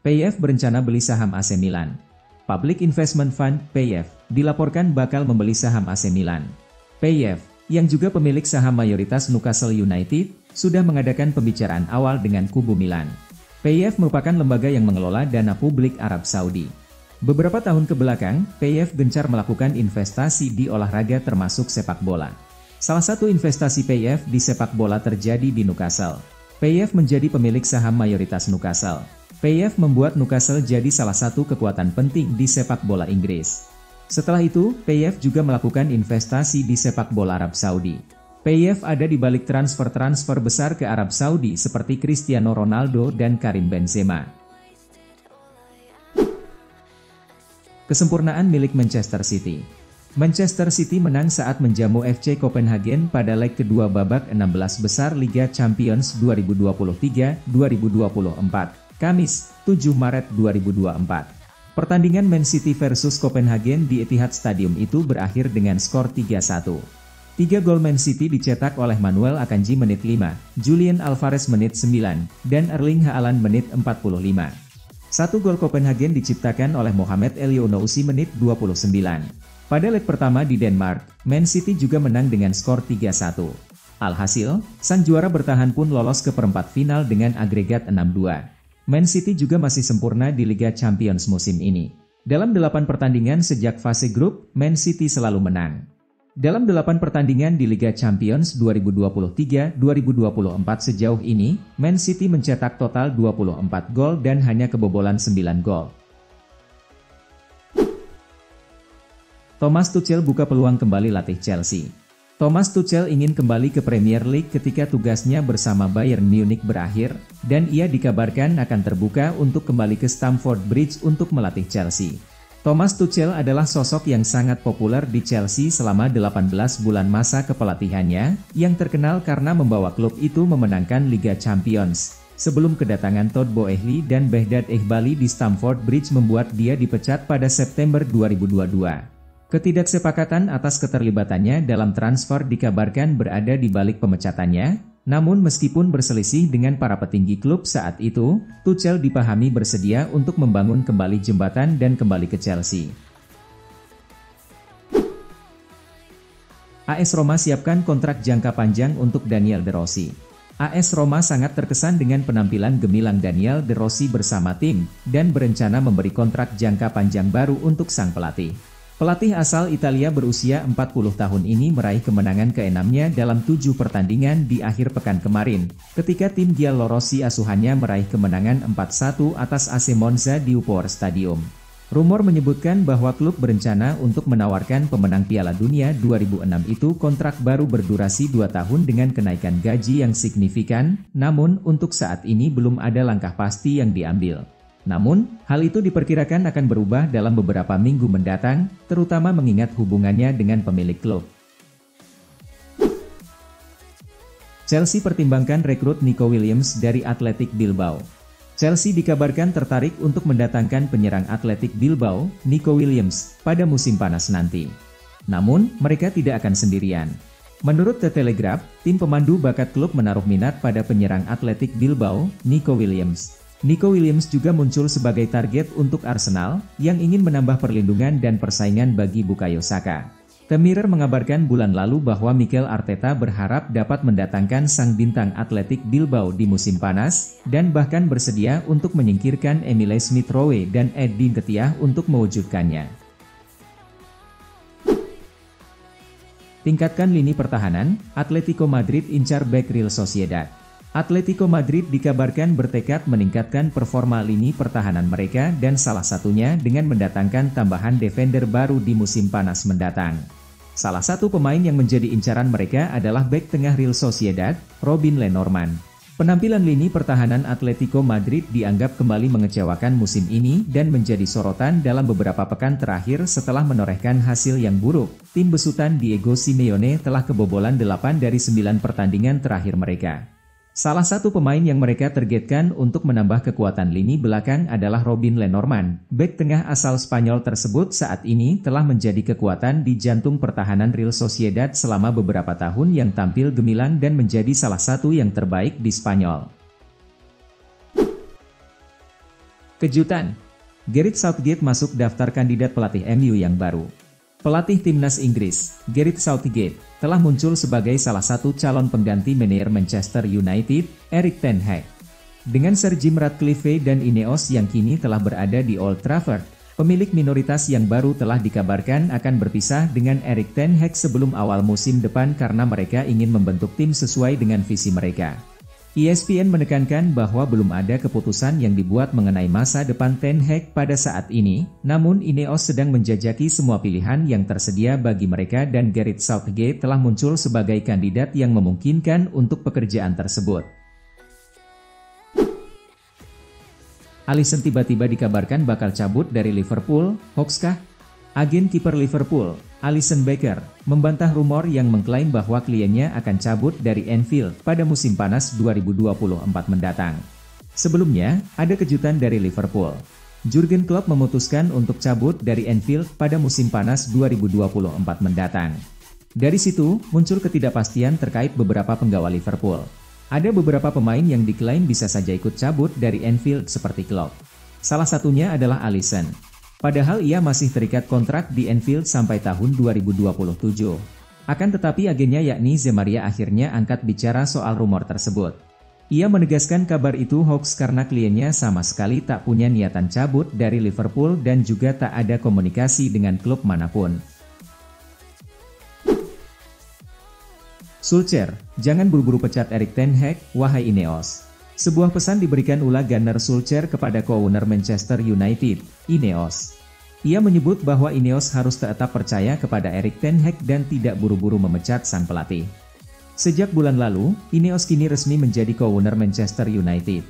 PIF berencana beli saham AC Milan. Public Investment Fund, PIF, dilaporkan bakal membeli saham AC Milan. PIF, yang juga pemilik saham mayoritas Newcastle United, sudah mengadakan pembicaraan awal dengan kubu Milan. PIF merupakan lembaga yang mengelola dana publik Arab Saudi. Beberapa tahun kebelakang, PIF gencar melakukan investasi di olahraga termasuk sepak bola. Salah satu investasi PIF di sepak bola terjadi di Newcastle. PIF menjadi pemilik saham mayoritas Newcastle. PIF membuat Newcastle jadi salah satu kekuatan penting di sepak bola Inggris. Setelah itu, PIF juga melakukan investasi di sepak bola Arab Saudi. PIF ada di balik transfer-transfer besar ke Arab Saudi seperti Cristiano Ronaldo dan Karim Benzema. Kesempurnaan milik Manchester City. Manchester City menang saat menjamu FC Copenhagen pada leg kedua babak 16 besar Liga Champions 2023-2024, Kamis, 7 Maret 2024. Pertandingan Man City versus Copenhagen di Etihad Stadium itu berakhir dengan skor 3-1. 3 gol Man City dicetak oleh Manuel Akanji menit 5, Julian Alvarez menit 9, dan Erling Haaland menit 45. 1 gol Copenhagen diciptakan oleh Mohamed Elyounoussi menit 29. Pada leg pertama di Denmark, Man City juga menang dengan skor 3-1. Alhasil, sang juara bertahan pun lolos ke perempat final dengan agregat 6-2. Man City juga masih sempurna di Liga Champions musim ini. Dalam 8 pertandingan sejak fase grup, Man City selalu menang. Dalam 8 pertandingan di Liga Champions 2023-2024 sejauh ini, Man City mencetak total 24 gol dan hanya kebobolan 9 gol. Thomas Tuchel buka peluang kembali latih Chelsea. Thomas Tuchel ingin kembali ke Premier League ketika tugasnya bersama Bayern Munich berakhir, dan ia dikabarkan akan terbuka untuk kembali ke Stamford Bridge untuk melatih Chelsea. Thomas Tuchel adalah sosok yang sangat populer di Chelsea selama 18 bulan masa kepelatihannya, yang terkenal karena membawa klub itu memenangkan Liga Champions. Sebelum kedatangan Todd Boehly dan Behdad Ehbali di Stamford Bridge membuat dia dipecat pada September 2022. Ketidaksepakatan atas keterlibatannya dalam transfer dikabarkan berada di balik pemecatannya, namun meskipun berselisih dengan para petinggi klub saat itu, Tuchel dipahami bersedia untuk membangun kembali jembatan dan kembali ke Chelsea. AS Roma siapkan kontrak jangka panjang untuk Daniel De Rossi. AS Roma sangat terkesan dengan penampilan gemilang Daniel De Rossi bersama tim, dan berencana memberi kontrak jangka panjang baru untuk sang pelatih. Pelatih asal Italia berusia 40 tahun ini meraih kemenangan ke-6-nya dalam 7 pertandingan di akhir pekan kemarin, ketika tim Giallorossi asuhannya meraih kemenangan 4-1 atas AC Monza di Upor Stadium. Rumor menyebutkan bahwa klub berencana untuk menawarkan pemenang Piala Dunia 2006 itu kontrak baru berdurasi 2 tahun dengan kenaikan gaji yang signifikan, namun untuk saat ini belum ada langkah pasti yang diambil. Namun, hal itu diperkirakan akan berubah dalam beberapa minggu mendatang, terutama mengingat hubungannya dengan pemilik klub. Chelsea pertimbangkan rekrut Nico Williams dari Athletic Bilbao. Chelsea dikabarkan tertarik untuk mendatangkan penyerang Athletic Bilbao, Nico Williams, pada musim panas nanti. Namun, mereka tidak akan sendirian. Menurut The Telegraph, tim pemandu bakat klub menaruh minat pada penyerang Athletic Bilbao, Nico Williams. Nico Williams juga muncul sebagai target untuk Arsenal, yang ingin menambah perlindungan dan persaingan bagi Bukayo Saka. The Mirror mengabarkan bulan lalu bahwa Mikel Arteta berharap dapat mendatangkan sang bintang Athletic Bilbao di musim panas, dan bahkan bersedia untuk menyingkirkan Emile Smith-Rowe dan Edin Ketia untuk mewujudkannya. Tingkatkan lini pertahanan, Atletico Madrid incar bek Real Sociedad. Atletico Madrid dikabarkan bertekad meningkatkan performa lini pertahanan mereka dan salah satunya dengan mendatangkan tambahan defender baru di musim panas mendatang. Salah satu pemain yang menjadi incaran mereka adalah bek tengah Real Sociedad, Robin Lenormand. Penampilan lini pertahanan Atletico Madrid dianggap kembali mengecewakan musim ini dan menjadi sorotan dalam beberapa pekan terakhir setelah menorehkan hasil yang buruk. Tim besutan Diego Simeone telah kebobolan 8 dari 9 pertandingan terakhir mereka. Salah satu pemain yang mereka targetkan untuk menambah kekuatan lini belakang adalah Robin Lenormand. Bek tengah asal Spanyol tersebut saat ini telah menjadi kekuatan di jantung pertahanan Real Sociedad selama beberapa tahun yang tampil gemilang dan menjadi salah satu yang terbaik di Spanyol. Kejutan, Gareth Southgate masuk daftar kandidat pelatih MU yang baru. Pelatih timnas Inggris, Gareth Southgate, telah muncul sebagai salah satu calon pengganti manajer Manchester United, Erik ten Hag. Dengan Sir Jim Ratcliffe dan Ineos yang kini telah berada di Old Trafford, pemilik minoritas yang baru telah dikabarkan akan berpisah dengan Erik ten Hag sebelum awal musim depan karena mereka ingin membentuk tim sesuai dengan visi mereka. ESPN menekankan bahwa belum ada keputusan yang dibuat mengenai masa depan ten Hag pada saat ini, namun Ineos sedang menjajaki semua pilihan yang tersedia bagi mereka dan Gareth Southgate telah muncul sebagai kandidat yang memungkinkan untuk pekerjaan tersebut. Alisson tiba-tiba dikabarkan bakal cabut dari Liverpool, hoax kah? Agen kiper Liverpool, Alisson Becker, membantah rumor yang mengklaim bahwa kliennya akan cabut dari Anfield pada musim panas 2024 mendatang. Sebelumnya, ada kejutan dari Liverpool. Jurgen Klopp memutuskan untuk cabut dari Anfield pada musim panas 2024 mendatang. Dari situ, muncul ketidakpastian terkait beberapa penggawa Liverpool. Ada beberapa pemain yang diklaim bisa saja ikut cabut dari Anfield seperti Klopp. Salah satunya adalah Alisson. Padahal ia masih terikat kontrak di Anfield sampai tahun 2027. Akan tetapi agennya yakni Zemaria akhirnya angkat bicara soal rumor tersebut. Ia menegaskan kabar itu hoax karena kliennya sama sekali tak punya niatan cabut dari Liverpool dan juga tak ada komunikasi dengan klub manapun. Solskjaer, jangan buru-buru pecat Erik ten Hag, wahai Ineos. Sebuah pesan diberikan Ole Gunnar Solskjaer kepada co-owner Manchester United, Ineos. Ia menyebut bahwa Ineos harus tetap percaya kepada Erik ten Hag dan tidak buru-buru memecat sang pelatih. Sejak bulan lalu, Ineos kini resmi menjadi co-owner Manchester United.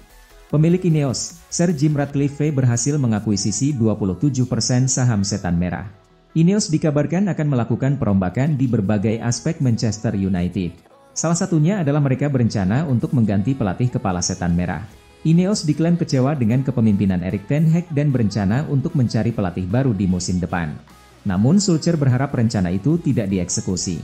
Pemilik Ineos, Sir Jim Ratcliffe berhasil mengakuisisi 27% saham Setan Merah. Ineos dikabarkan akan melakukan perombakan di berbagai aspek Manchester United. Salah satunya adalah mereka berencana untuk mengganti pelatih kepala Setan Merah. Ineos diklaim kecewa dengan kepemimpinan Erik ten Hag dan berencana untuk mencari pelatih baru di musim depan. Namun Solskjaer berharap rencana itu tidak dieksekusi.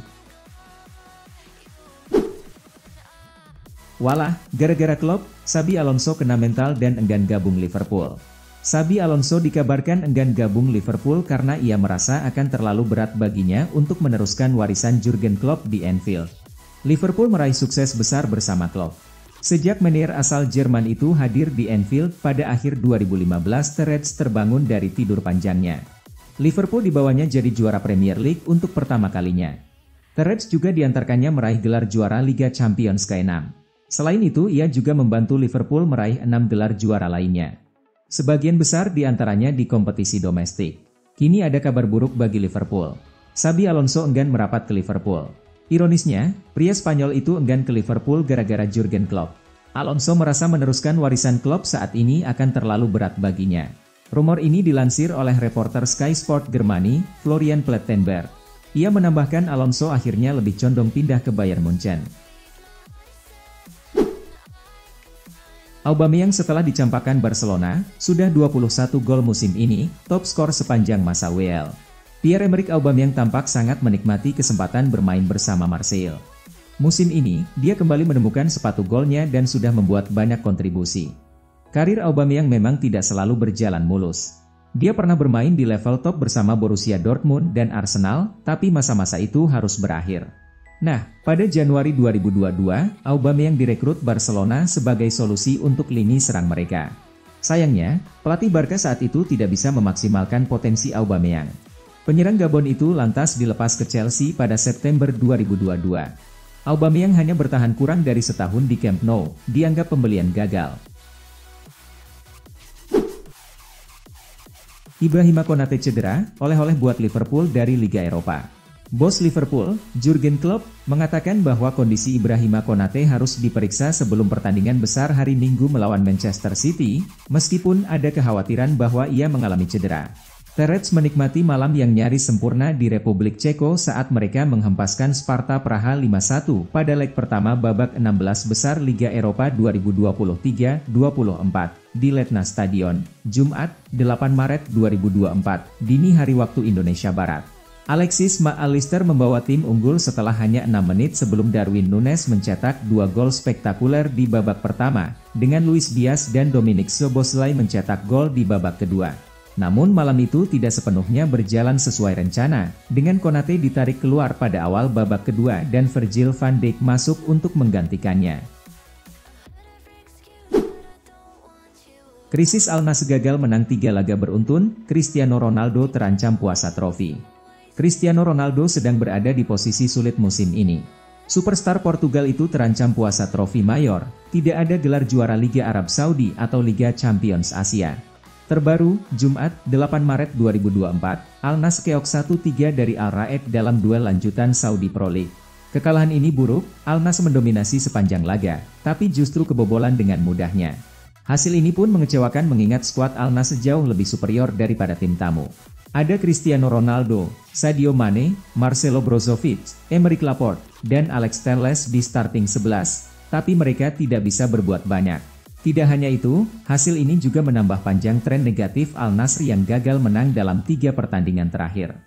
Walah, gara-gara Klopp, Xabi Alonso kena mental dan enggan gabung Liverpool. Xabi Alonso dikabarkan enggan gabung Liverpool karena ia merasa akan terlalu berat baginya untuk meneruskan warisan Jurgen Klopp di Anfield. Liverpool meraih sukses besar bersama Klopp. Sejak manajer asal Jerman itu hadir di Anfield pada akhir 2015, The Reds terbangun dari tidur panjangnya. Liverpool dibawanya jadi juara Premier League untuk pertama kalinya. The Reds juga diantarkannya meraih gelar juara Liga Champions ke-6. Selain itu, ia juga membantu Liverpool meraih 6 gelar juara lainnya. Sebagian besar diantaranya di kompetisi domestik. Kini ada kabar buruk bagi Liverpool. Xabi Alonso enggan merapat ke Liverpool. Ironisnya, pria Spanyol itu enggan ke Liverpool gara-gara Jurgen Klopp. Alonso merasa meneruskan warisan Klopp saat ini akan terlalu berat baginya. Rumor ini dilansir oleh reporter Sky Sport Germany, Florian Plettenberg. Ia menambahkan Alonso akhirnya lebih condong pindah ke Bayern Munchen. Aubameyang setelah dicampakkan Barcelona, sudah 21 gol musim ini, top skor sepanjang masa WL. Pierre-Emerick Aubameyang tampak sangat menikmati kesempatan bermain bersama Marseille. Musim ini, dia kembali menemukan sepatu golnya dan sudah membuat banyak kontribusi. Karir Aubameyang memang tidak selalu berjalan mulus. Dia pernah bermain di level top bersama Borussia Dortmund dan Arsenal, tapi masa-masa itu harus berakhir. Nah, pada Januari 2022, Aubameyang direkrut Barcelona sebagai solusi untuk lini serang mereka. Sayangnya, pelatih Barca saat itu tidak bisa memaksimalkan potensi Aubameyang. Penyerang Gabon itu lantas dilepas ke Chelsea pada September 2022. Aubameyang hanya bertahan kurang dari setahun di Camp Nou, dianggap pembelian gagal. Ibrahima Konate cedera, oleh-oleh buat Liverpool dari Liga Eropa. Bos Liverpool, Jurgen Klopp, mengatakan bahwa kondisi Ibrahima Konate harus diperiksa sebelum pertandingan besar hari Minggu melawan Manchester City, meskipun ada kekhawatiran bahwa ia mengalami cedera. The Reds menikmati malam yang nyaris sempurna di Republik Ceko saat mereka menghempaskan Sparta Praha 5-1 pada leg pertama babak 16 besar Liga Eropa 2023-24 di Letna Stadion, Jumat, 8 Maret 2024, dini hari waktu Indonesia Barat. Alexis Mac Allister membawa tim unggul setelah hanya 6 menit sebelum Darwin Núñez mencetak 2 gol spektakuler di babak pertama, dengan Luis Diaz dan Dominic Szoboszlai mencetak gol di babak kedua. Namun malam itu tidak sepenuhnya berjalan sesuai rencana, dengan Konate ditarik keluar pada awal babak kedua dan Virgil van Dijk masuk untuk menggantikannya. Krisis Al Nassr gagal menang 3 laga beruntun, Cristiano Ronaldo terancam puasa trofi. Cristiano Ronaldo sedang berada di posisi sulit musim ini. Superstar Portugal itu terancam puasa trofi mayor, tidak ada gelar juara Liga Arab Saudi atau Liga Champions Asia. Terbaru, Jumat, 8 Maret 2024, Al Nassr keok 1-3 dari Al Raed dalam duel lanjutan Saudi Pro League. Kekalahan ini buruk, Al Nassr mendominasi sepanjang laga, tapi justru kebobolan dengan mudahnya. Hasil ini pun mengecewakan mengingat skuad Al Nassr jauh lebih superior daripada tim tamu. Ada Cristiano Ronaldo, Sadio Mane, Marcelo Brozovic, Aymeric Laporte, dan Alex Telles di starting 11, tapi mereka tidak bisa berbuat banyak. Tidak hanya itu, hasil ini juga menambah panjang tren negatif Al Nassr yang gagal menang dalam 3 pertandingan terakhir.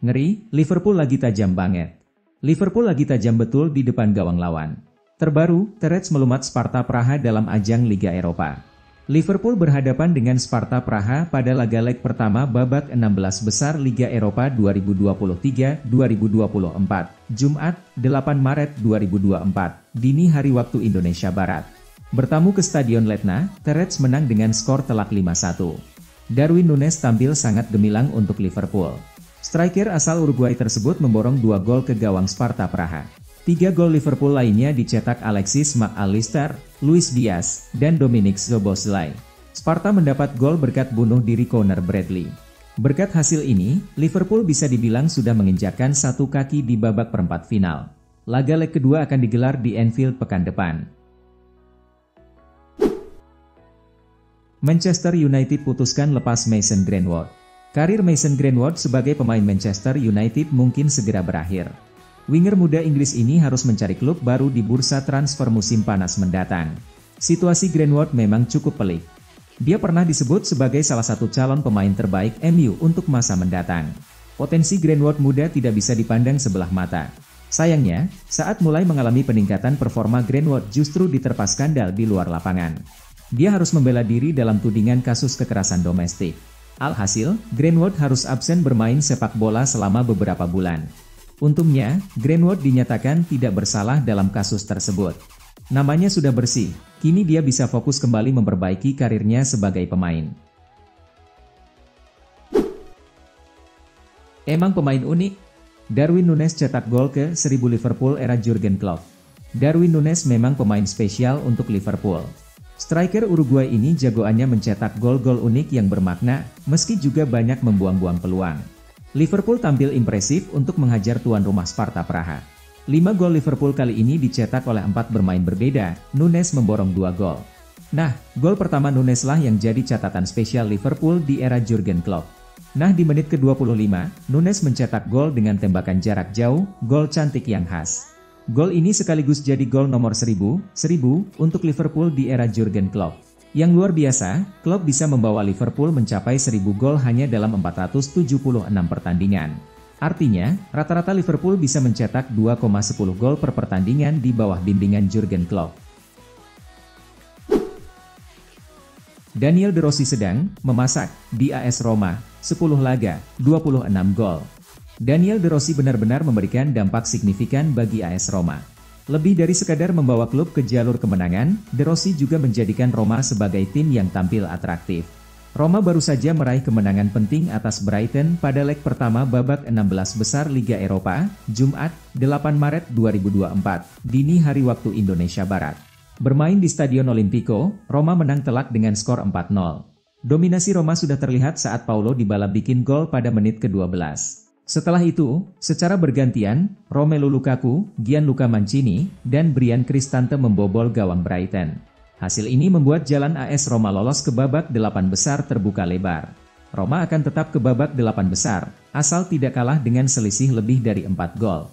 Ngeri, Liverpool lagi tajam banget. Liverpool lagi tajam betul di depan gawang lawan. Terbaru, Terec melumat Sparta Praha dalam ajang Liga Eropa. Liverpool berhadapan dengan Sparta Praha pada laga leg pertama babak 16 besar Liga Eropa 2023-2024, Jumat, 8 Maret 2024, dini hari waktu Indonesia Barat. Bertamu ke Stadion Letna, Terec menang dengan skor telak 5-1. Darwin Núñez tampil sangat gemilang untuk Liverpool. Striker asal Uruguay tersebut memborong 2 gol ke gawang Sparta Praha. 3 gol Liverpool lainnya dicetak Alexis Mac Allister, Luis Diaz, dan Dominic Szoboszlai. Sparta mendapat gol berkat bunuh diri Conor Bradley. Berkat hasil ini, Liverpool bisa dibilang sudah menginjakkan 1 kaki di babak perempat final. Laga leg kedua akan digelar di Anfield pekan depan. Manchester United putuskan lepas Mason Greenwood. Karir Mason Greenwood sebagai pemain Manchester United mungkin segera berakhir. Winger muda Inggris ini harus mencari klub baru di bursa transfer musim panas mendatang. Situasi Greenwood memang cukup pelik. Dia pernah disebut sebagai salah satu calon pemain terbaik MU untuk masa mendatang. Potensi Greenwood muda tidak bisa dipandang sebelah mata. Sayangnya, saat mulai mengalami peningkatan performa Greenwood justru diterpa skandal di luar lapangan. Dia harus membela diri dalam tudingan kasus kekerasan domestik. Alhasil, Greenwood harus absen bermain sepak bola selama beberapa bulan. Untungnya, Greenwood dinyatakan tidak bersalah dalam kasus tersebut. Namanya sudah bersih, kini dia bisa fokus kembali memperbaiki karirnya sebagai pemain. Emang pemain unik? Darwin Núñez cetak gol ke 1000 Liverpool era Jurgen Klopp. Darwin Núñez memang pemain spesial untuk Liverpool. Striker Uruguay ini jagoannya mencetak gol-gol unik yang bermakna, meski juga banyak membuang-buang peluang. Liverpool tampil impresif untuk menghajar tuan rumah Sparta Praha. 5 gol Liverpool kali ini dicetak oleh 4 bermain berbeda, Núñez memborong 2 gol. Nah, gol pertama Núñez lah yang jadi catatan spesial Liverpool di era Jurgen Klopp. Nah, di menit ke-25, Núñez mencetak gol dengan tembakan jarak jauh, gol cantik yang khas. Gol ini sekaligus jadi gol nomor 1000 untuk Liverpool di era Jurgen Klopp. Yang luar biasa, Klopp bisa membawa Liverpool mencapai 1000 gol hanya dalam 476 pertandingan. Artinya, rata-rata Liverpool bisa mencetak 2,10 gol per pertandingan di bawah bimbingan Jurgen Klopp. Daniel De Rossi sedang memasak di AS Roma, 10 laga, 26 gol. Daniel De Rossi benar-benar memberikan dampak signifikan bagi AS Roma. Lebih dari sekadar membawa klub ke jalur kemenangan, De Rossi juga menjadikan Roma sebagai tim yang tampil atraktif. Roma baru saja meraih kemenangan penting atas Brighton pada leg pertama babak 16 besar Liga Eropa, Jumat, 8 Maret 2024, dini hari waktu Indonesia Barat. Bermain di Stadion Olimpico, Roma menang telak dengan skor 4-0. Dominasi Roma sudah terlihat saat Paulo Dybala bikin gol pada menit ke-12. Setelah itu, secara bergantian, Romelu Lukaku, Gianluca Mancini, dan Bryan Cristante membobol gawang Brighton. Hasil ini membuat jalan AS Roma lolos ke babak 8 besar terbuka lebar. Roma akan tetap ke babak 8 besar, asal tidak kalah dengan selisih lebih dari 4 gol.